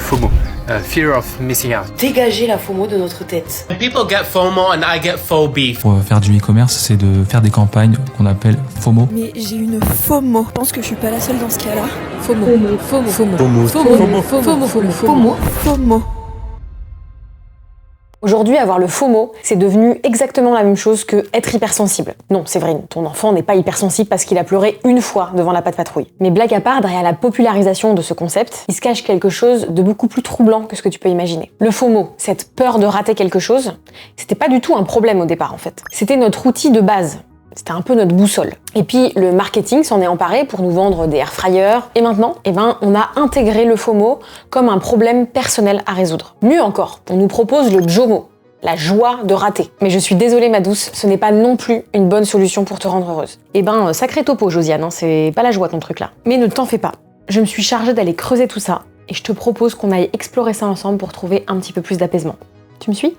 FOMO, Fear of Missing Out. Dégager la FOMO de notre tête. People get FOMO and I get phobia. Pour faire du e-commerce, c'est de faire des campagnes qu'on appelle FOMO. Mais j'ai une FOMO. Je pense que je suis pas la seule dans ce cas-là. FOMO. FOMO. FOMO. FOMO. FOMO. FOMO. FOMO. FOMO. FOMO. Aujourd'hui, avoir le FOMO, c'est devenu exactement la même chose que être hypersensible. Non, Séverine, ton enfant n'est pas hypersensible parce qu'il a pleuré une fois devant la Patte Patrouille. Mais blague à part, derrière la popularisation de ce concept, il se cache quelque chose de beaucoup plus troublant que ce que tu peux imaginer. Le FOMO, cette peur de rater quelque chose, c'était pas du tout un problème au départ en fait. C'était notre outil de base. C'était un peu notre boussole. Et puis le marketing s'en est emparé pour nous vendre des air fryers. Et maintenant, on a intégré le FOMO comme un problème personnel à résoudre. Mieux encore, on nous propose le JOMO, la joie de rater. Mais je suis désolée ma douce, ce n'est pas non plus une bonne solution pour te rendre heureuse. Sacré topo Josiane, hein, c'est pas la joie ton truc là. Mais ne t'en fais pas. Je me suis chargée d'aller creuser tout ça et je te propose qu'on aille explorer ça ensemble pour trouver un petit peu plus d'apaisement. Tu me suis ?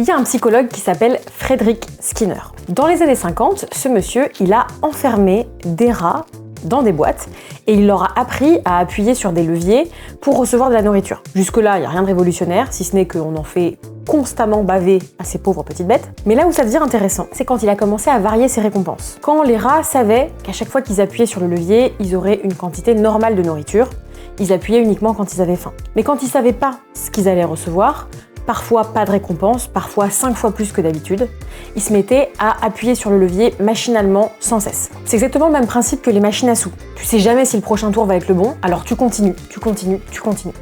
Il y a un psychologue qui s'appelle Frederick Skinner. Dans les années 50, ce monsieur, il a enfermé des rats dans des boîtes et il leur a appris à appuyer sur des leviers pour recevoir de la nourriture. Jusque-là, il n'y a rien de révolutionnaire, si ce n'est qu'on en fait constamment baver à ces pauvres petites bêtes. Mais là où ça devient intéressant, c'est quand il a commencé à varier ses récompenses. Quand les rats savaient qu'à chaque fois qu'ils appuyaient sur le levier, ils auraient une quantité normale de nourriture, ils appuyaient uniquement quand ils avaient faim. Mais quand ils savaient pas ce qu'ils allaient recevoir, parfois pas de récompense, parfois 5 fois plus que d'habitude, ils se mettaient à appuyer sur le levier machinalement sans cesse. C'est exactement le même principe que les machines à sous. Tu sais jamais si le prochain tour va être le bon, alors tu continues.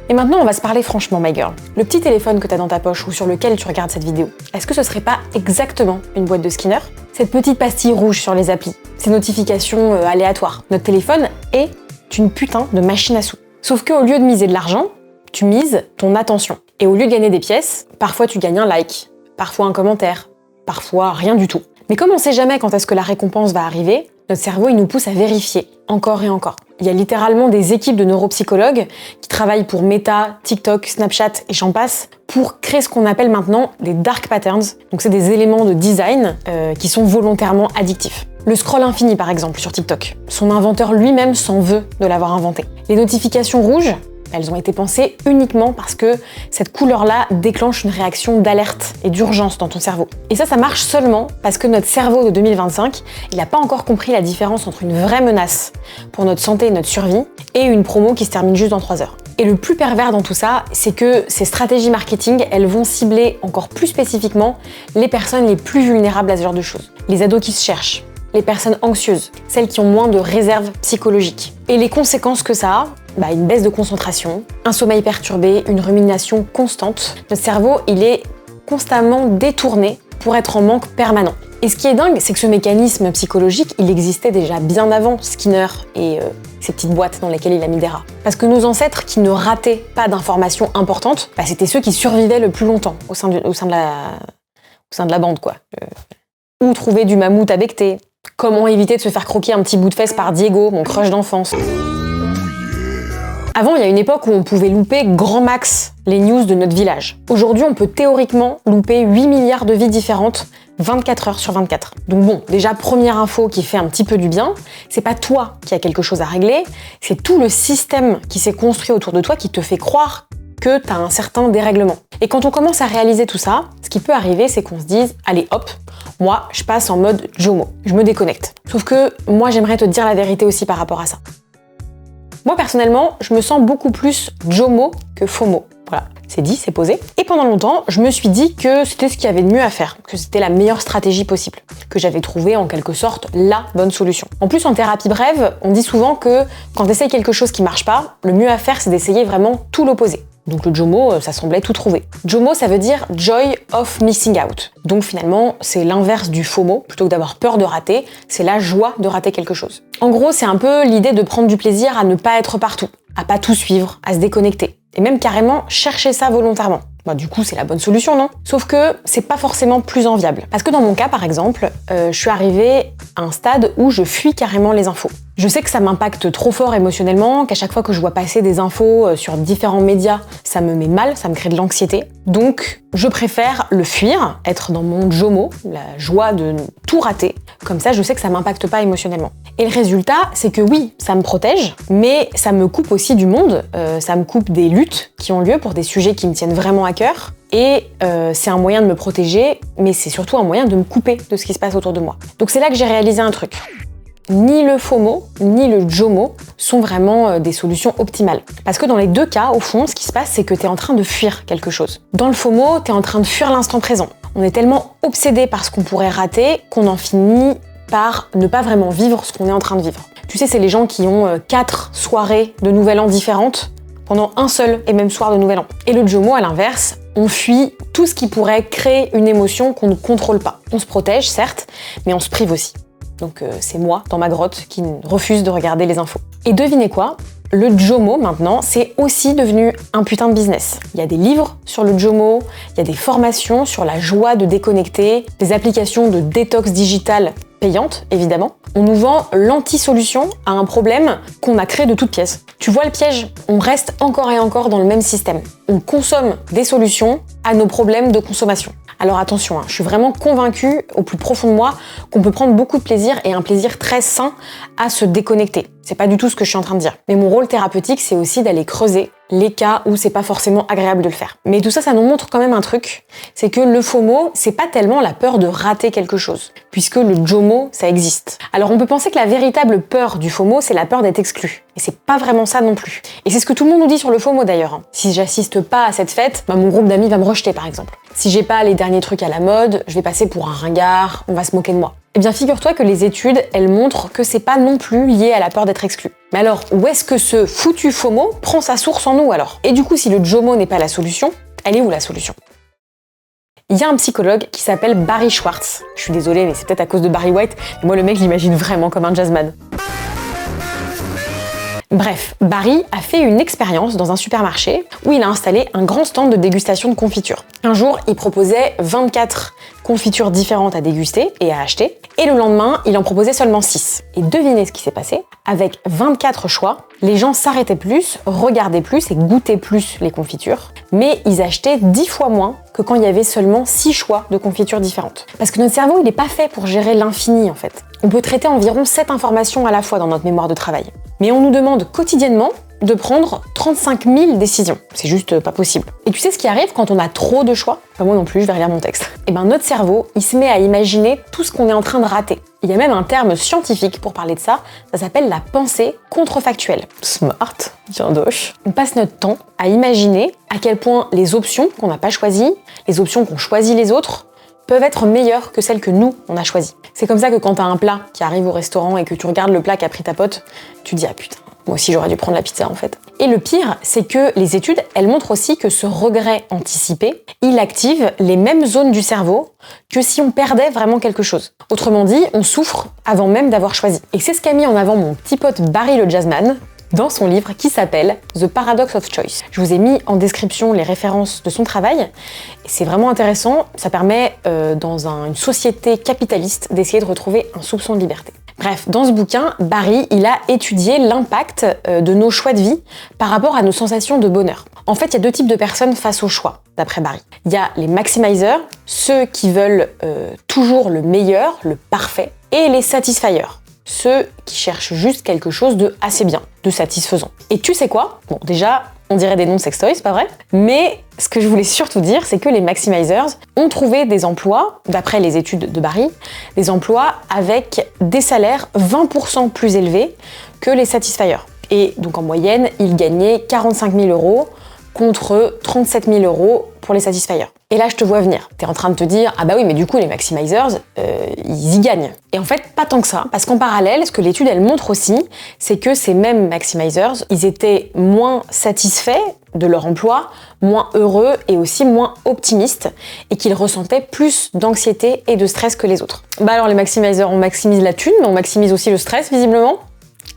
Et maintenant on va se parler franchement, my girl. Le petit téléphone que t'as dans ta poche ou sur lequel tu regardes cette vidéo, est-ce que ce serait pas exactement une boîte de Skinner ? Cette petite pastille rouge sur les applis, ces notifications aléatoires. Notre téléphone est une putain de machine à sous. Sauf qu'au lieu de miser de l'argent, tu mises ton attention. Et au lieu de gagner des pièces, parfois tu gagnes un like, parfois un commentaire, parfois rien du tout. Mais comme on sait jamais quand est-ce que la récompense va arriver, notre cerveau il nous pousse à vérifier, encore et encore. Il y a littéralement des équipes de neuropsychologues qui travaillent pour Meta, TikTok, Snapchat et j'en passe, pour créer ce qu'on appelle maintenant des dark patterns. Donc c'est des éléments de design qui sont volontairement addictifs. Le scroll infini par exemple sur TikTok. Son inventeur lui-même s'en veut de l'avoir inventé. Les notifications rouges, elles ont été pensées uniquement parce que cette couleur-là déclenche une réaction d'alerte et d'urgence dans ton cerveau. Et ça marche seulement parce que notre cerveau de 2025, il n'a pas encore compris la différence entre une vraie menace pour notre santé et notre survie et une promo qui se termine juste dans 3 heures. Et le plus pervers dans tout ça, c'est que ces stratégies marketing, elles vont cibler encore plus spécifiquement les personnes les plus vulnérables à ce genre de choses. Les ados qui se cherchent, les personnes anxieuses, celles qui ont moins de réserves psychologiques. Et les conséquences que ça a, une baisse de concentration, un sommeil perturbé, une rumination constante. Notre cerveau, il est constamment détourné pour être en manque permanent. Et ce qui est dingue, c'est que ce mécanisme psychologique, il existait déjà bien avant Skinner et ces petites boîtes dans lesquelles il a mis des rats. Parce que nos ancêtres qui ne rataient pas d'informations importantes, c'était ceux qui survivaient le plus longtemps au sein de la bande, quoi. Où trouver du mammouth à becter, comment éviter de se faire croquer un petit bout de fesse par Diego, mon crush d'enfance. Avant, il y a une époque où on pouvait louper grand max les news de notre village. Aujourd'hui, on peut théoriquement louper 8 milliards de vies différentes, 24 heures sur 24. Donc bon, déjà, première info qui fait un petit peu du bien, c'est pas toi qui as quelque chose à régler, c'est tout le système qui s'est construit autour de toi qui te fait croire que t'as un certain dérèglement. Et quand on commence à réaliser tout ça, ce qui peut arriver, c'est qu'on se dise, allez hop, moi, je passe en mode JOMO, je me déconnecte. Sauf que moi, j'aimerais te dire la vérité aussi par rapport à ça. Moi, personnellement, je me sens beaucoup plus JOMO que FOMO. Voilà, c'est dit, c'est posé. Et pendant longtemps, je me suis dit que c'était ce qu'il y avait de mieux à faire, que c'était la meilleure stratégie possible, que j'avais trouvé en quelque sorte la bonne solution. En plus, en thérapie brève, on dit souvent que quand tu essayes quelque chose qui marche pas, le mieux à faire, c'est d'essayer vraiment tout l'opposé. Donc le JOMO, ça semblait tout trouver. JOMO, ça veut dire Joy of Missing Out. Donc finalement, c'est l'inverse du FOMO. Plutôt que d'avoir peur de rater, c'est la joie de rater quelque chose. En gros, c'est un peu l'idée de prendre du plaisir à ne pas être partout, à pas tout suivre, à se déconnecter. Et même carrément chercher ça volontairement. Du coup, c'est la bonne solution, non ? Sauf que c'est pas forcément plus enviable. Parce que dans mon cas, par exemple, je suis arrivée à un stade où je fuis carrément les infos. Je sais que ça m'impacte trop fort émotionnellement, qu'à chaque fois que je vois passer des infos sur différents médias, ça me met mal, ça me crée de l'anxiété. Donc, je préfère le fuir, être dans mon JOMO, la joie de tout rater. Comme ça, je sais que ça m'impacte pas émotionnellement. Et le résultat, c'est que oui, ça me protège, mais ça me coupe aussi du monde, ça me coupe des luttes qui ont lieu pour des sujets qui me tiennent vraiment à cœur. Et c'est un moyen de me protéger, mais c'est surtout un moyen de me couper de ce qui se passe autour de moi. Donc c'est là que j'ai réalisé un truc. Ni le FOMO, ni le JOMO sont vraiment des solutions optimales. Parce que dans les deux cas, au fond, ce qui se passe, c'est que t'es en train de fuir quelque chose. Dans le FOMO, t'es en train de fuir l'instant présent. On est tellement obsédé par ce qu'on pourrait rater qu'on en finit par ne pas vraiment vivre ce qu'on est en train de vivre. Tu sais, c'est les gens qui ont 4 soirées de Nouvel An différentes pendant un seul et même soir de Nouvel An. Et le JOMO, à l'inverse, on fuit tout ce qui pourrait créer une émotion qu'on ne contrôle pas. On se protège, certes, mais on se prive aussi. Donc c'est moi, dans ma grotte, qui refuse de regarder les infos. Et devinez quoi ? Le JOMO, maintenant, c'est aussi devenu un putain de business. Il y a des livres sur le JOMO, il y a des formations sur la joie de déconnecter, des applications de détox digital payantes, évidemment. On nous vend l'anti-solution à un problème qu'on a créé de toutes pièces. Tu vois le piège ? On reste encore et encore dans le même système. On consomme des solutions à nos problèmes de consommation. Alors attention, je suis vraiment convaincue au plus profond de moi qu'on peut prendre beaucoup de plaisir et un plaisir très sain à se déconnecter. C'est pas du tout ce que je suis en train de dire. Mais mon rôle thérapeutique, c'est aussi d'aller creuser les cas où c'est pas forcément agréable de le faire. Mais tout ça, ça nous montre quand même un truc, c'est que le FOMO, c'est pas tellement la peur de rater quelque chose, puisque le JOMO, ça existe. Alors on peut penser que la véritable peur du FOMO, c'est la peur d'être exclu. Et c'est pas vraiment ça non plus. Et c'est ce que tout le monde nous dit sur le FOMO d'ailleurs. Si j'assiste pas à cette fête, mon groupe d'amis va me rejeter par exemple. Si j'ai pas les derniers trucs à la mode, je vais passer pour un ringard, on va se moquer de moi. Eh bien, figure-toi que les études, elles montrent que c'est pas non plus lié à la peur d'être exclu. Mais alors, où est-ce que ce foutu FOMO prend sa source en nous alors ? Et du coup, si le JOMO n'est pas la solution, elle est où la solution ? Il y a un psychologue qui s'appelle Barry Schwartz. Je suis désolée, mais c'est peut-être à cause de Barry White, mais moi le mec, je l'imagine vraiment comme un jazzman. Bref, Barry a fait une expérience dans un supermarché où il a installé un grand stand de dégustation de confitures. Un jour, il proposait 24 confitures différentes à déguster et à acheter, et le lendemain, il en proposait seulement 6. Et devinez ce qui s'est passé ? Avec 24 choix, les gens s'arrêtaient plus, regardaient plus et goûtaient plus les confitures, mais ils achetaient 10 fois moins que quand il y avait seulement 6 choix de confitures différentes. Parce que notre cerveau, il n'est pas fait pour gérer l'infini en fait. On peut traiter environ 7 informations à la fois dans notre mémoire de travail. Mais on nous demande quotidiennement de prendre 35 000 décisions. C'est juste pas possible. Et tu sais ce qui arrive quand on a trop de choix ? Moi non plus, je vais relire mon texte. Et notre cerveau, il se met à imaginer tout ce qu'on est en train de rater. Il y a même un terme scientifique pour parler de ça, ça s'appelle la pensée contrefactuelle. Smart, bien doche. On passe notre temps à imaginer à quel point les options qu'on n'a pas choisies, les options qu'ont choisies les autres, peuvent être meilleures que celles que nous, on a choisies. C'est comme ça que quand t'as un plat qui arrive au restaurant et que tu regardes le plat qu'a pris ta pote, tu te dis « Ah putain, moi aussi j'aurais dû prendre la pizza en fait ». Et le pire, c'est que les études, elles montrent aussi que ce regret anticipé, il active les mêmes zones du cerveau que si on perdait vraiment quelque chose. Autrement dit, on souffre avant même d'avoir choisi. Et c'est ce qu'a mis en avant mon petit pote Barry le Jazzman dans son livre qui s'appelle The Paradox of Choice. Je vous ai mis en description les références de son travail. Et c'est vraiment intéressant, ça permet dans une société capitaliste d'essayer de retrouver un soupçon de liberté. Bref, dans ce bouquin, Barry, il a étudié l'impact de nos choix de vie par rapport à nos sensations de bonheur. En fait, il y a 2 types de personnes face au choix, d'après Barry. Il y a les maximizers, ceux qui veulent toujours le meilleur, le parfait, et les satisfiers, ceux qui cherchent juste quelque chose de assez bien, de satisfaisant. Et tu sais quoi ? Bon, déjà, on dirait des noms de sextoys, pas vrai ? Mais ce que je voulais surtout dire, c'est que les maximizers ont trouvé des emplois, d'après les études de Barry, des emplois avec des salaires 20% plus élevés que les satisfiers. Et donc en moyenne, ils gagnaient 45 000 € contre 37 000 € pour les satisfiers. Et là, je te vois venir. T'es en train de te dire, ah bah oui, mais du coup, les maximizers, ils y gagnent. Et en fait, pas tant que ça, parce qu'en parallèle, ce que l'étude, elle montre aussi, c'est que ces mêmes maximizers, ils étaient moins satisfaits de leur emploi, moins heureux et aussi moins optimistes, et qu'ils ressentaient plus d'anxiété et de stress que les autres. Bah alors, les maximizers, on maximise la thune, mais on maximise aussi le stress, visiblement.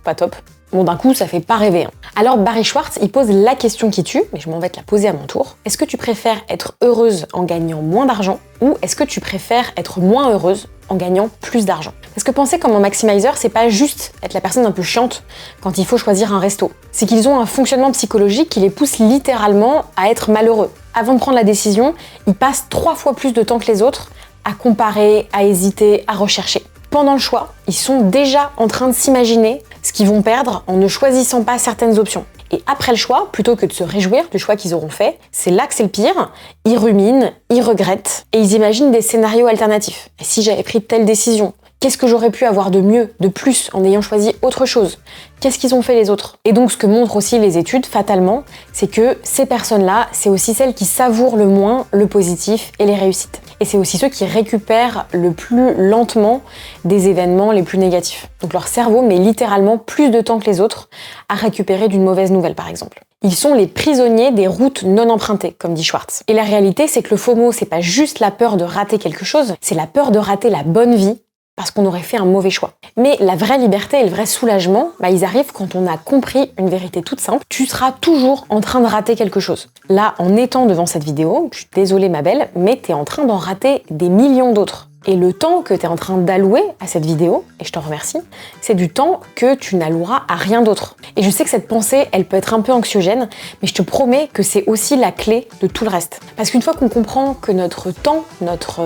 Pas top. Bon, d'un coup, ça fait pas rêver. Hein. Alors Barry Schwartz, il pose la question qui tue, mais je m'en vais te la poser à mon tour. Est-ce que tu préfères être heureuse en gagnant moins d'argent ou est-ce que tu préfères être moins heureuse en gagnant plus d'argent? Parce que penser comme un maximizer, c'est pas juste être la personne un peu chiante quand il faut choisir un resto. C'est qu'ils ont un fonctionnement psychologique qui les pousse littéralement à être malheureux. Avant de prendre la décision, ils passent 3 fois plus de temps que les autres à comparer, à hésiter, à rechercher. Pendant le choix, ils sont déjà en train de s'imaginer ce qu'ils vont perdre en ne choisissant pas certaines options. Et après le choix, plutôt que de se réjouir du choix qu'ils auront fait, c'est là que c'est le pire. Ils ruminent, ils regrettent et ils imaginent des scénarios alternatifs. Et si j'avais pris telle décision, qu'est-ce que j'aurais pu avoir de mieux, de plus, en ayant choisi autre chose? Qu'est-ce qu'ils ont fait les autres? Et donc ce que montrent aussi les études, fatalement, c'est que ces personnes-là, c'est aussi celles qui savourent le moins le positif et les réussites. Et c'est aussi ceux qui récupèrent le plus lentement des événements les plus négatifs. Donc leur cerveau met littéralement plus de temps que les autres à récupérer d'une mauvaise nouvelle, par exemple. Ils sont les prisonniers des routes non empruntées, comme dit Schwartz. Et la réalité, c'est que le FOMO, c'est pas juste la peur de rater quelque chose, c'est la peur de rater la bonne vie parce qu'on aurait fait un mauvais choix. Mais la vraie liberté et le vrai soulagement, ils arrivent quand on a compris une vérité toute simple. Tu seras toujours en train de rater quelque chose. Là, en étant devant cette vidéo, je suis désolée ma belle, mais t'es en train d'en rater des millions d'autres. Et le temps que tu es en train d'allouer à cette vidéo, et je t'en remercie, c'est du temps que tu n'alloueras à rien d'autre. Et je sais que cette pensée, elle peut être un peu anxiogène, mais je te promets que c'est aussi la clé de tout le reste. Parce qu'une fois qu'on comprend que notre temps, notre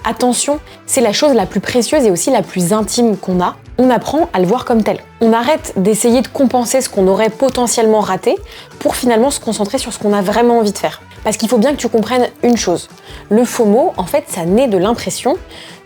attention, c'est la chose la plus précieuse et aussi la plus intime qu'on a, on apprend à le voir comme tel. On arrête d'essayer de compenser ce qu'on aurait potentiellement raté pour finalement se concentrer sur ce qu'on a vraiment envie de faire. Parce qu'il faut bien que tu comprennes une chose. Le FOMO, en fait, ça naît de l'impression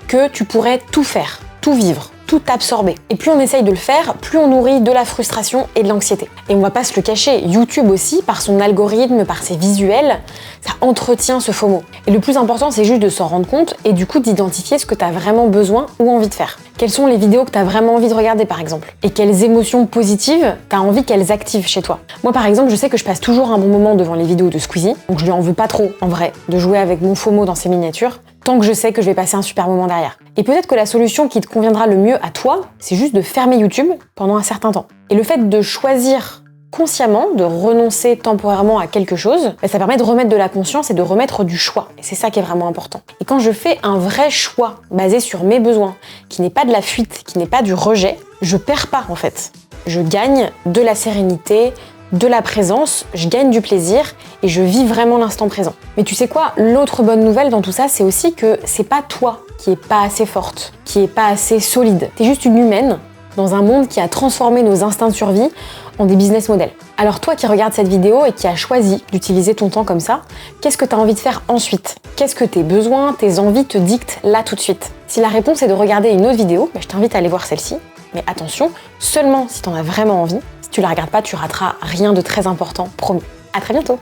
que tu pourrais tout faire, tout vivre, tout absorber. Et plus on essaye de le faire, plus on nourrit de la frustration et de l'anxiété. Et on va pas se le cacher, YouTube aussi, par son algorithme, par ses visuels, ça entretient ce FOMO. Et le plus important, c'est juste de s'en rendre compte et du coup d'identifier ce que tu as vraiment besoin ou envie de faire. Quelles sont les vidéos que tu as vraiment envie de regarder par exemple? Et quelles émotions positives tu as envie qu'elles activent chez toi? Moi par exemple, je sais que je passe toujours un bon moment devant les vidéos de Squeezie, donc je lui en veux pas trop en vrai de jouer avec mon FOMO dans ses miniatures, tant que je sais que je vais passer un super moment derrière. Et peut-être que la solution qui te conviendra le mieux à toi, c'est juste de fermer YouTube pendant un certain temps. Et le fait de choisir consciemment, de renoncer temporairement à quelque chose, ça permet de remettre de la conscience et de remettre du choix. Et c'est ça qui est vraiment important. Et quand je fais un vrai choix basé sur mes besoins, qui n'est pas de la fuite, qui n'est pas du rejet, je perds pas en fait. Je gagne de la sérénité, de la présence, je gagne du plaisir et je vis vraiment l'instant présent. Mais tu sais quoi, l'autre bonne nouvelle dans tout ça, c'est aussi que c'est pas toi qui est pas assez forte, qui est pas assez solide. T'es juste une humaine dans un monde qui a transformé nos instincts de survie en des business models. Alors toi qui regardes cette vidéo et qui as choisi d'utiliser ton temps comme ça, qu'est-ce que tu as envie de faire ensuite? Qu'est-ce que tes besoins, tes envies te dictent là tout de suite? Si la réponse est de regarder une autre vidéo, je t'invite à aller voir celle-ci. Mais attention, seulement si tu en as vraiment envie. Si tu la regardes pas, tu rateras rien de très important, promis. À très bientôt.